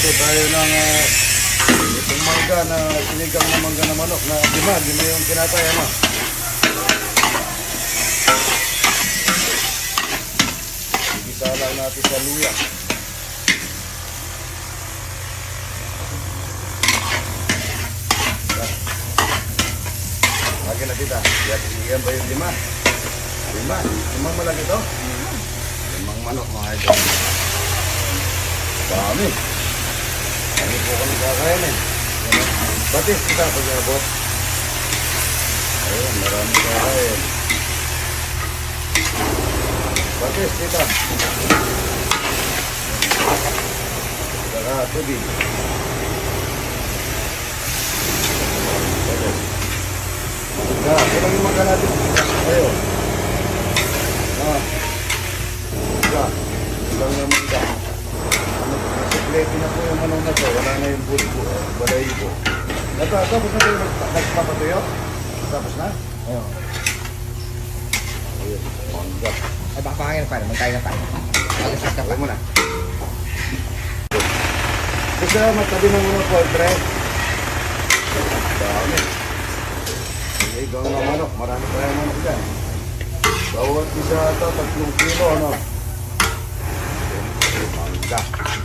Magluto tayo ng itong mangga na sinigang na mangga na manok na lima yung tinatay, ano? Igisa lang natin sa luya. Lagi na kita. Yan ba yung lima? Limang malaki to? Limang manok mga idol. Dami. Dami po kami kakain eh. Batis kita pag nabot. Ayun, marami kakain. Batis kita. Saka tubig. Batis. Ilang yung mangga natin? Ayun. Ilang yung mangga. Nasiklete na po yung manong na to. Wala na yung balay po. Tapos na tayo nagpapatuyo? Tapos na? Ayun. Ayun, mangga. Ay, baka pangin pa. Magkain na tayo. Alasas ka pa. Huwag mo na. Kasi matabi ng mga poultry. Dami. Igang na manok. Marami pa yung manok dyan. Bawat isa ito, 3 kilo, ano? Mangga.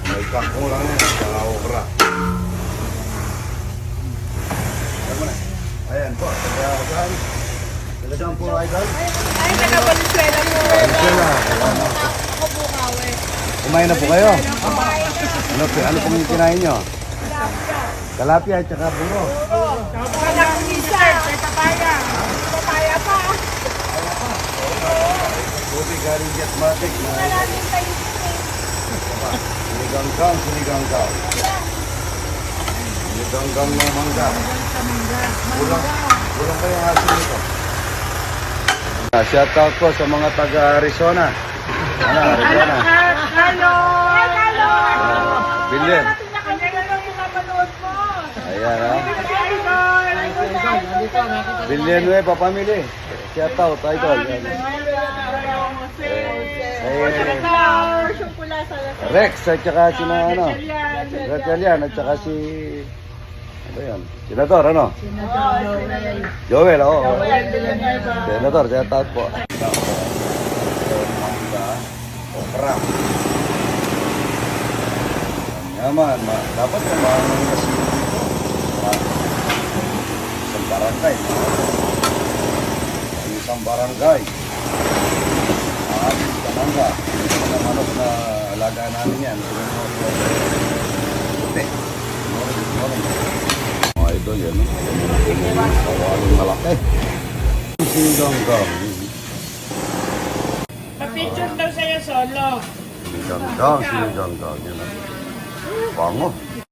May kakong lang yan. Saka okra. Ayan mo na. Ayan po. Saan? Saan po, Idol? Ay, nagabaliswela mo. Valenzuela. Ako bukawi. Kumain na po kayo? Ano pong yung kinain nyo? Tilapia at saka puro. Kalakisa. Papaya. Papaya pa. Tubig galing Jetmatic na Maraming tayo. sinigang-gang. Sinigang-gang na mangga. Kulang pa yung asin nito. Shout out po sa mga taga-Arizona. Arizona. Hello. Hello. Bilyan. Ayan ha. Bilyan Nueva Family. Shout out, Idol. Rex at saka si na ano. Rachelian at saka si ano yan? Senador ano? Joel, oo. Senador, shout out po. Okra. Yaman, dapat yung mga nasi dito. Isang barangay. Isang barangay. Sa mangga. Mga manok na alaga namin yan. Puti. Mga idol yan. Kawaling malaki. Sinigang-gang. Pa-picture daw sa'yo solo. Sinigang-gang. Yan. Bango.